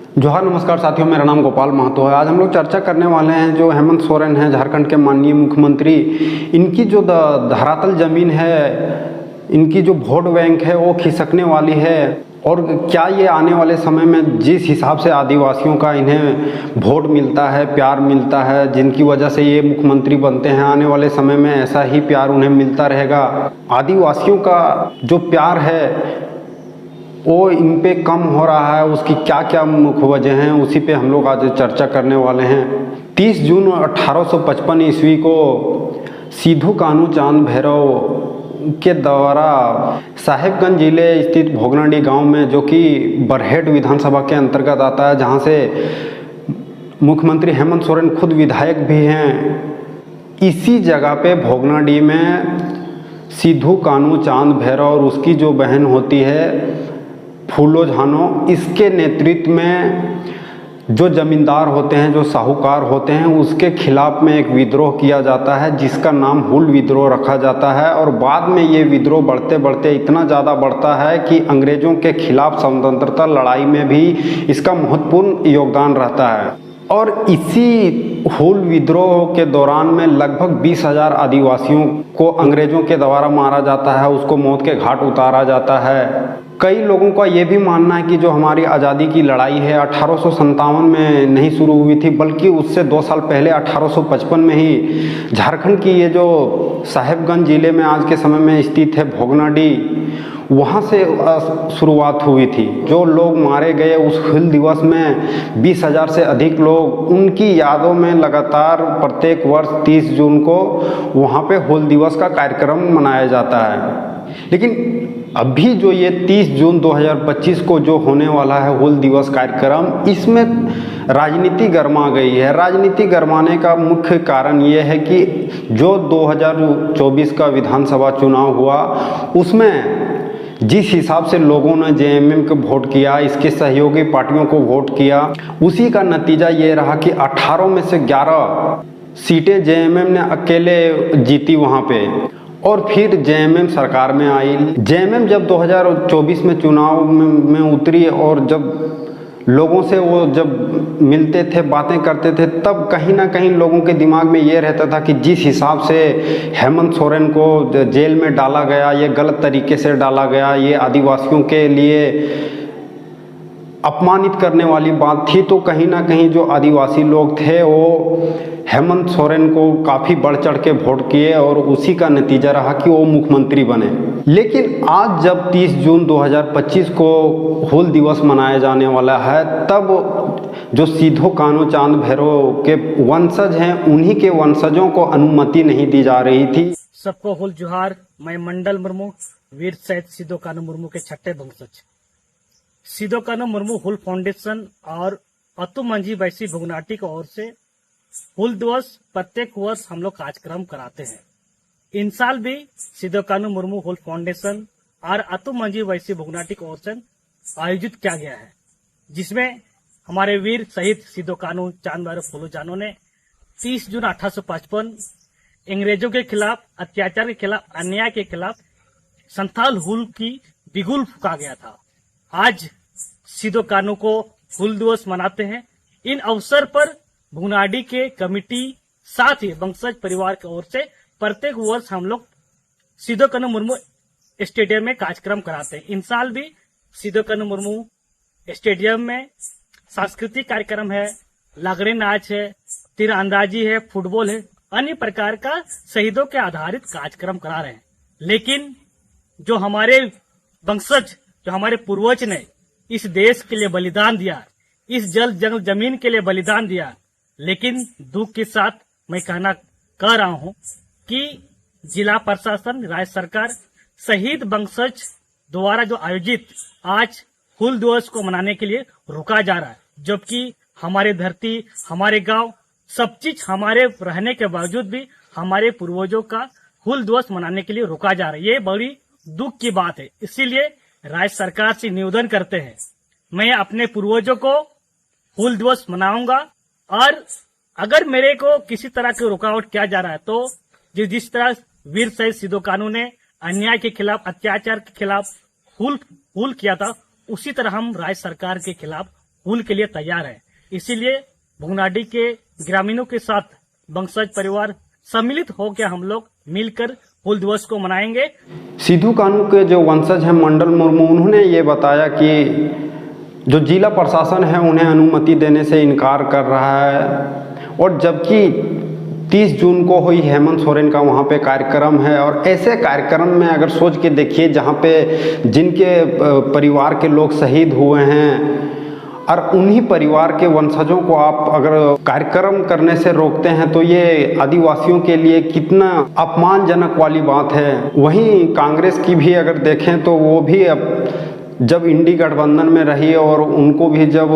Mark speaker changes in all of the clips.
Speaker 1: जोहार, नमस्कार साथियों, मेरा नाम गोपाल महतो है। आज हम लोग चर्चा करने वाले हैं जो हेमंत सोरेन हैं, झारखंड के माननीय मुख्यमंत्री। इनकी जो धरातल ज़मीन है, इनकी जो वोट बैंक है वो खिसकने वाली है। और क्या ये आने वाले समय में जिस हिसाब से आदिवासियों का इन्हें वोट मिलता है, प्यार मिलता है, जिनकी वजह से ये मुख्यमंत्री बनते हैं, आने वाले समय में ऐसा ही प्यार उन्हें मिलता रहेगा? आदिवासियों का जो प्यार है वो इन पे कम हो रहा है, उसकी क्या क्या मुख्य वजह हैं, उसी पे हम लोग आज चर्चा करने वाले हैं। 30 जून 1855 ईस्वी को सिद्धू कान्हू चांद भैरव के द्वारा साहिबगंज जिले स्थित भोगनाडीह गांव में, जो कि बरहेट विधानसभा के अंतर्गत आता है, जहां से मुख्यमंत्री हेमंत सोरेन खुद विधायक भी हैं, इसी जगह पे भोगनाडीह में सिद्धू कान्हू चांद भैरव और उसकी जो बहन होती है फूलो झानो, इसके नेतृत्व में जो जमींदार होते हैं, जो साहूकार होते हैं, उसके खिलाफ में एक विद्रोह किया जाता है जिसका नाम हुल विद्रोह रखा जाता है। और बाद में ये विद्रोह बढ़ते बढ़ते इतना ज़्यादा बढ़ता है कि अंग्रेज़ों के खिलाफ स्वतंत्रता लड़ाई में भी इसका महत्वपूर्ण योगदान रहता है। और इसी हुल विद्रोह के दौरान में लगभग 20,000 आदिवासियों को अंग्रेज़ों के द्वारा मारा जाता है, उसको मौत के घाट उतारा जाता है। कई लोगों का ये भी मानना है कि जो हमारी आज़ादी की लड़ाई है 1857 में नहीं शुरू हुई थी, बल्कि उससे 2 साल पहले 1855 में ही झारखंड की ये जो साहिबगंज ज़िले में आज के समय में स्थित है भोगनाडीह, वहाँ से शुरुआत हुई थी। जो लोग मारे गए उस हुल दिवस में 20,000 से अधिक लोग, उनकी यादों में लगातार प्रत्येक वर्ष 30 जून को वहाँ पे हुल दिवस का कार्यक्रम मनाया जाता है। लेकिन अभी जो ये 30 जून 2025 को जो होने वाला है हुल दिवस कार्यक्रम, इसमें राजनीति गरमा गई है। राजनीति गरमाने का मुख्य कारण ये है कि जो 2024 का विधानसभा चुनाव हुआ, उसमें जिस हिसाब से लोगों ने जेएमएम को वोट किया, इसके सहयोगी पार्टियों को वोट किया, उसी का नतीजा ये रहा कि 18 में से 11 सीटें जेएमएम ने अकेले जीती वहाँ पे। और फिर जेएमएम सरकार में आई। जेएमएम जब 2024 में चुनाव में उतरी और जब लोगों से वो जब मिलते थे, बातें करते थे, तब कहीं ना कहीं लोगों के दिमाग में ये रहता था कि जिस हिसाब से हेमंत सोरेन को जेल में डाला गया, ये गलत तरीके से डाला गया, ये आदिवासियों के लिए अपमानित करने वाली बात थी। तो कहीं ना कहीं जो आदिवासी लोग थे वो हेमंत सोरेन को काफ़ी बढ़ चढ़ के वोट किए और उसी का नतीजा रहा कि वो मुख्यमंत्री बने। लेकिन आज जब 30 जून 2025 को हुल दिवस मनाया जाने वाला है, तब जो सिद्धू कान्हू चांद भैरव के वंशज हैं, उन्हीं के वंशजों को अनुमति नहीं दी जा रही थी।
Speaker 2: सबको हुल जोहार। मैं मंडल मुर्मू, वीर शहीद सिद्धू कान्हू मुर्मू के छठे वंशज। सिद्धू कान्हू मुर्मू हुल फाउंडेशन और अतु मंझी वैसी भुगनाटी की ओर से हुल दिवस प्रत्येक वर्ष हम लोग कार्यक्रम कराते हैं। इन साल भी सिद्धू कान्हू मुर्मू हुल फाउंडेशन और अतु मंझी वैसी भुगनाटी की ओर से आयोजित किया गया है, जिसमें हमारे वीर शहीद सिद्धू कान्हू चांद भैरव फूलो जानो ने 30 जून 1855 अंग्रेजों के खिलाफ, अत्याचार के खिलाफ, अन्याय के खिलाफ संथाल हुल की बिगुल फूका गया था। आज सिद्धू कान्हू को हुल दिवस मनाते हैं। इन अवसर पर भुगनाडीह के कमिटी साथ ही वंशज परिवार की ओर से प्रत्येक वर्ष हम लोग सिद्धू कान्हू मुर्मू स्टेडियम में कार्यक्रम कराते हैं। इन साल भी सिद्धू कान्हू मुर्मू स्टेडियम में सांस्कृतिक कार्यक्रम है, लागड़ी नाच है, तीरंदाजी है, फुटबॉल है, अन्य प्रकार का शहीदों के आधारित कार्यक्रम करा रहे हैं। लेकिन जो हमारे वंशज, जो हमारे पूर्वज ने इस देश के लिए बलिदान दिया, इस जल जंगल जमीन के लिए बलिदान दिया, लेकिन दुख के साथ मैं कहना कह रहा हूं कि जिला प्रशासन, राज्य सरकार, शहीद वंशज द्वारा जो आयोजित आज हुल दिवस को मनाने के लिए रुका जा रहा है, जबकि हमारे धरती, हमारे गांव, सब चीज हमारे रहने के बावजूद भी हमारे पूर्वजों का हुल दिवस मनाने के लिए रुका जा रहा है। ये बड़ी दुख की बात है। इसीलिए राज्य सरकार से निवेदन करते हैं, मैं अपने पूर्वजों को हुल दिवस मनाऊंगा, और अगर मेरे को किसी तरह की रुकावट किया जा रहा है तो जिस तरह वीर शहीद सिद्धू कान्हू ने अन्याय के खिलाफ, अत्याचार के खिलाफ हुल किया था, उसी तरह हम राज्य सरकार के खिलाफ पुल के लिए तैयार है। इसीलिए भुगनाडीह के ग्रामीणों के साथ वंशज परिवार सम्मिलित होकर हम लोग मिलकर हुल दिवस को मनाएंगे।
Speaker 1: सिद्धू कानू के जो वंशज हैं मंडल मुर्मू, उन्होंने ये बताया कि जो जिला प्रशासन है उन्हें अनुमति देने से इनकार कर रहा है, और जबकि 30 जून को हुई हेमंत सोरेन का वहाँ पे कार्यक्रम है। और ऐसे कार्यक्रम में अगर सोच के देखिए जहाँ पे जिनके परिवार के लोग शहीद हुए हैं और उन्हीं परिवार के वंशजों को आप अगर कार्यक्रम करने से रोकते हैं तो ये आदिवासियों के लिए कितना अपमानजनक वाली बात है। वहीं कांग्रेस की भी अगर देखें तो वो भी अब जब इंडी गठबंधन में रही और उनको भी जब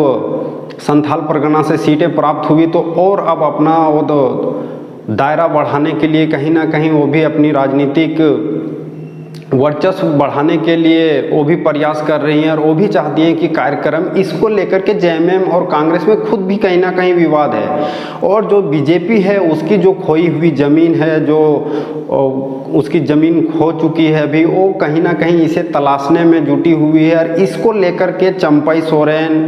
Speaker 1: संथाल परगना से सीटें प्राप्त हुई तो और अब अपना वो दायरा बढ़ाने के लिए कहीं ना कहीं वो भी अपनी राजनीतिक वर्चस्व बढ़ाने के लिए वो भी प्रयास कर रही हैं, और वो भी चाहती हैं कि कार्यक्रम इसको लेकर के जेएमएम और कांग्रेस में खुद भी कहीं ना कहीं विवाद है। और जो बीजेपी है उसकी जो खोई हुई ज़मीन है, जो उसकी ज़मीन खो चुकी है अभी, वो कहीं ना कहीं इसे तलाशने में जुटी हुई है। और इसको लेकर के चंपई सोरेन,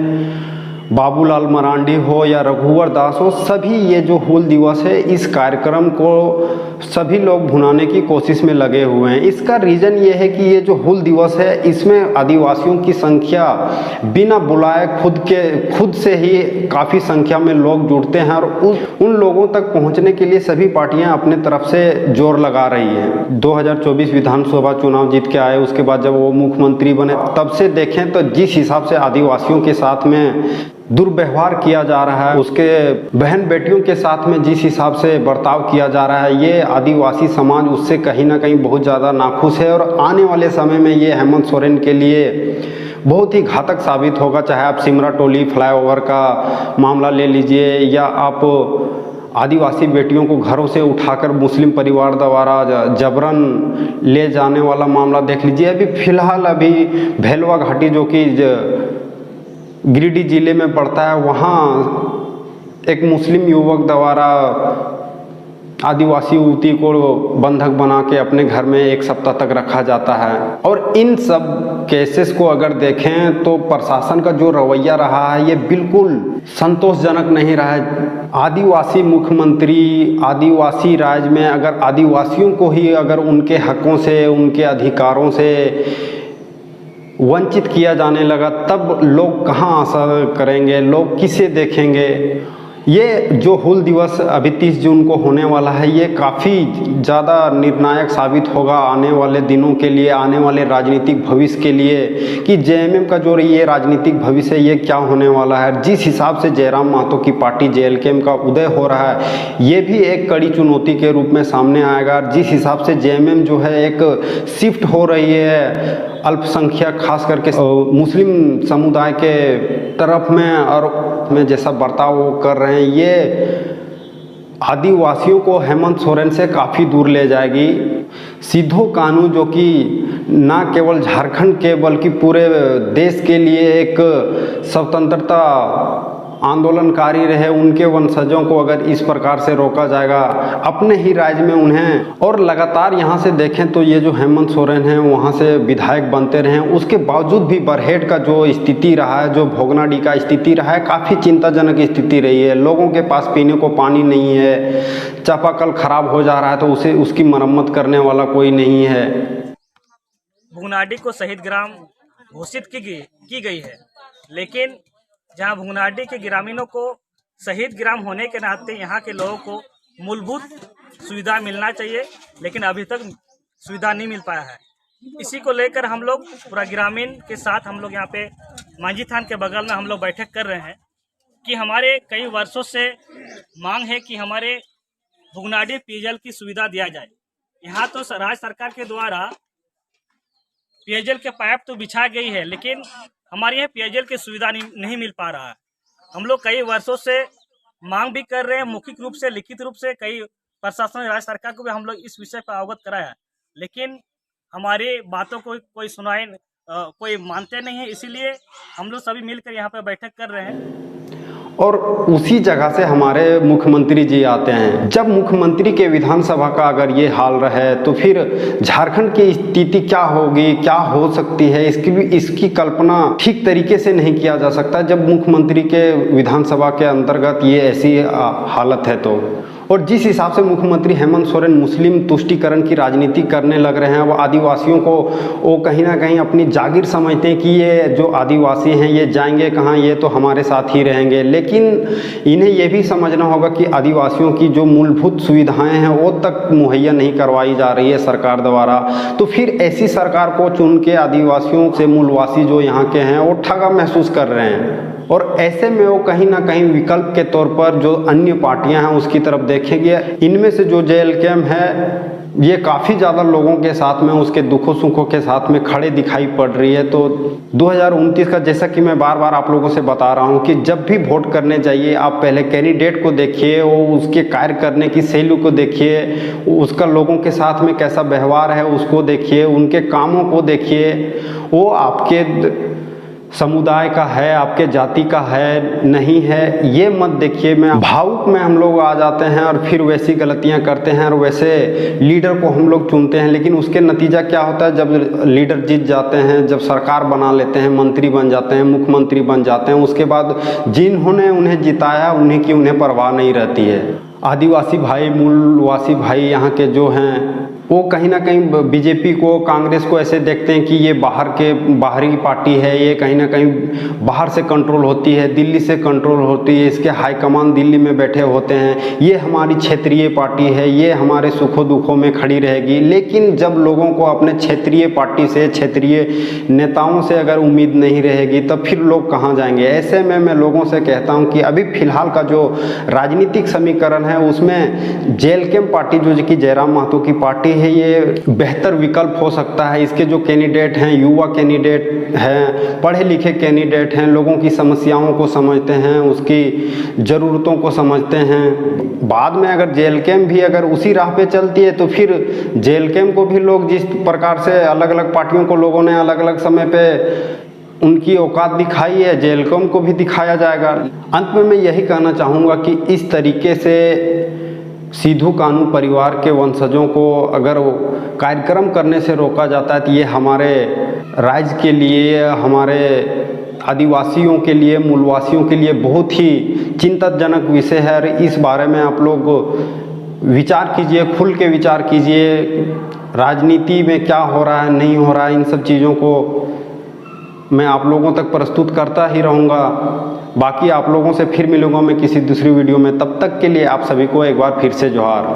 Speaker 1: बाबूलाल मरांडी हो या रघुवर दास हो, सभी ये जो हुल दिवस है इस कार्यक्रम को सभी लोग भुनाने की कोशिश में लगे हुए हैं। इसका रीज़न ये है कि ये जो हुल दिवस है इसमें आदिवासियों की संख्या बिना बुलाए खुद से ही काफ़ी संख्या में लोग जुड़ते हैं, और उन लोगों तक पहुंचने के लिए सभी पार्टियां अपने तरफ से जोर लगा रही हैं। 2024 विधानसभा चुनाव जीत के आए, उसके बाद जब वो मुख्यमंत्री बने तब से देखें तो जिस हिसाब से आदिवासियों के साथ में दुर्व्यवहार किया जा रहा है, उसके बहन बेटियों के साथ में जिस हिसाब से बर्ताव किया जा रहा है, ये आदिवासी समाज उससे कहीं ना कहीं बहुत ज़्यादा नाखुश है। और आने वाले समय में ये हेमंत सोरेन के लिए बहुत ही घातक साबित होगा। चाहे आप सिमरा टोली फ्लाईओवर का मामला ले लीजिए, या आप आदिवासी बेटियों को घरों से उठाकर मुस्लिम परिवार द्वारा जबरन ले जाने वाला मामला देख लीजिए। अभी फ़िलहाल अभी भेलवा घाटी जो कि गिरिडीह जिले में पड़ता है, वहाँ एक मुस्लिम युवक द्वारा आदिवासी युवती को बंधक बना के अपने घर में 1 सप्ताह तक रखा जाता है। और इन सब केसेस को अगर देखें तो प्रशासन का जो रवैया रहा है ये बिल्कुल संतोषजनक नहीं रहा है। आदिवासी मुख्यमंत्री, आदिवासी राज्य में अगर आदिवासियों को ही अगर उनके हकों से, उनके अधिकारों से वंचित किया जाने लगा, तब लोग कहाँ आशा करेंगे, लोग किसे देखेंगे। ये जो हुल दिवस अभी 30 जून को होने वाला है, ये काफ़ी ज़्यादा निर्णायक साबित होगा आने वाले दिनों के लिए, आने वाले राजनीतिक भविष्य के लिए, कि जेएमएम का जो ये राजनीतिक भविष्य है ये क्या होने वाला है। जिस हिसाब से जयराम महतो की पार्टी जेएलकेएम का उदय हो रहा है, ये भी एक कड़ी चुनौती के रूप में सामने आएगा। जिस हिसाब से जेएमएम जो है एक शिफ्ट हो रही है अल्पसंख्यक खास करके मुस्लिम समुदाय के तरफ में, और में जैसा बर्ताव वो कर रहे हैं, ये आदिवासियों को हेमंत सोरेन से काफ़ी दूर ले जाएगी। सिद्धू कानू जो कि ना केवल झारखंड के बल्कि पूरे देश के लिए एक स्वतंत्रता आंदोलनकारी रहे, उनके वंशजों को अगर इस प्रकार से रोका जाएगा अपने ही राज्य में उन्हें, और लगातार यहाँ से देखें तो ये जो हेमंत सोरेन हैं वहाँ से विधायक बनते रहे, उसके बावजूद भी बरहेट का जो स्थिति रहा है, जो भोगनाडीह का स्थिति रहा है, काफ़ी चिंताजनक स्थिति रही है। लोगों के पास पीने को पानी नहीं है, चापाकल खराब हो जा रहा है तो उसकी मरम्मत करने वाला कोई नहीं है।
Speaker 2: भुगनाडीह को शहीद ग्राम घोषित की गई है, लेकिन जहां भुगनाडीह के ग्रामीणों को शहीद ग्राम होने के नाते यहाँ के लोगों को मूलभूत सुविधा मिलना चाहिए, लेकिन अभी तक सुविधा नहीं मिल पाया है। इसी को लेकर हम लोग पूरा ग्रामीण के साथ हम लोग यहाँ पे मांझी थान के बगल में हम लोग बैठक कर रहे हैं कि हमारे कई वर्षों से मांग है कि हमारे भुगनाडीह पेयजल की सुविधा दिया जाए। यहाँ तो राज्य सरकार के द्वारा पेयजल के पाइप तो बिछा गई है, लेकिन हमारे यहाँ पेयजल की सुविधा नहीं मिल पा रहा है। हम लोग कई वर्षों से मांग भी कर रहे हैं, मौखिक रूप से, लिखित रूप से, कई प्रशासन राज्य सरकार को भी हम लोग इस विषय पर अवगत कराया, लेकिन हमारी बातों को कोई मानते नहीं है। इसीलिए हम लोग सभी मिलकर यहाँ पर बैठक कर रहे हैं।
Speaker 1: और उसी जगह से हमारे मुख्यमंत्री जी आते हैं। जब मुख्यमंत्री के विधानसभा का अगर ये हाल रहे तो फिर झारखंड की स्थिति क्या होगी, क्या हो सकती है, इसकी कल्पना ठीक तरीके से नहीं किया जा सकता जब मुख्यमंत्री के विधानसभा के अंतर्गत ये ऐसी हालत है तो। और जिस हिसाब से मुख्यमंत्री हेमंत सोरेन मुस्लिम तुष्टीकरण की राजनीति करने लग रहे हैं, वो आदिवासियों को वो कहीं ना कहीं अपनी जागीर समझते हैं कि ये जो आदिवासी हैं ये जाएंगे कहाँ, ये तो हमारे साथ ही रहेंगे। लेकिन इन्हें ये भी समझना होगा कि आदिवासियों की जो मूलभूत सुविधाएं हैं वो तक मुहैया नहीं करवाई जा रही है सरकार द्वारा। तो फिर ऐसी सरकार को चुन के आदिवासियों से मूलवासी जो यहाँ के हैं वो ठगा महसूस कर रहे हैं। और ऐसे में वो कहीं ना कहीं विकल्प के तौर पर जो अन्य पार्टियां हैं उसकी तरफ देखेंगे। इनमें से जो JLKM है ये काफ़ी ज़्यादा लोगों के साथ में, उसके दुखों सुखों के साथ में खड़े दिखाई पड़ रही है। तो 2029 का, जैसा कि मैं बार बार आप लोगों से बता रहा हूँ कि जब भी वोट करने जाइए आप पहले कैंडिडेट को देखिए, वो उसके कार्य करने की शैली को देखिए, उसका लोगों के साथ में कैसा व्यवहार है उसको देखिए, उनके कामों को देखिए, वो आपके समुदाय का है, आपके जाति का है नहीं है, ये मत देखिए। मैं भावुक में हम लोग आ जाते हैं और फिर वैसी गलतियां करते हैं और वैसे लीडर को हम लोग चुनते हैं। लेकिन उसके नतीजा क्या होता है, जब लीडर जीत जाते हैं, जब सरकार बना लेते हैं, मंत्री बन जाते हैं, मुख्यमंत्री बन जाते हैं, उसके बाद जिन्होंने उन्हें जिताया उन्हें परवाह नहीं रहती है। आदिवासी भाई, मूलवासी भाई यहाँ के जो हैं वो कहीं ना कहीं बीजेपी को, कांग्रेस को ऐसे देखते हैं कि ये बाहरी पार्टी है, ये कहीं ना कहीं बाहर से कंट्रोल होती है, दिल्ली से कंट्रोल होती है, इसके हाईकमान दिल्ली में बैठे होते हैं, ये हमारी क्षेत्रीय पार्टी है, ये हमारे सुखों दुखों में खड़ी रहेगी। लेकिन जब लोगों को अपने क्षेत्रीय पार्टी से, क्षेत्रीय नेताओं से अगर उम्मीद नहीं रहेगी तब फिर लोग कहाँ जाएंगे। ऐसे में मैं लोगों से कहता हूँ कि अभी फिलहाल का जो राजनीतिक समीकरण है उसमें JLKM पार्टी जो कि जयराम महतो की पार्टी है ये बेहतर विकल्प हो सकता है। इसके जो कैंडिडेट हैं, युवा कैंडिडेट हैं, पढ़े लिखे कैंडिडेट हैं, लोगों की समस्याओं को समझते हैं, उसकी ज़रूरतों को समझते हैं। बाद में अगर JLKM भी अगर उसी राह पे चलती है तो फिर JLKM को भी लोग, जिस प्रकार से अलग अलग पार्टियों को लोगों ने अलग अलग समय पे उनकी औकात दिखाई है, JLKM को भी दिखाया जाएगा। अंत में मैं यही कहना चाहूँगा कि इस तरीके से सिद्धू कानू परिवार के वंशजों को अगर कार्यक्रम करने से रोका जाता है तो ये हमारे राज्य के लिए, हमारे आदिवासियों के लिए, मूलवासियों के लिए बहुत ही चिंताजनक विषय है। और इस बारे में आप लोग विचार कीजिए, खुल के विचार कीजिए। राजनीति में क्या हो रहा है, नहीं हो रहा है, इन सब चीज़ों को मैं आप लोगों तक प्रस्तुत करता ही रहूँगा। बाकी आप लोगों से फिर मिलूँगा मैं किसी दूसरी वीडियो में। तब तक के लिए आप सभी को एक बार फिर से जोहार।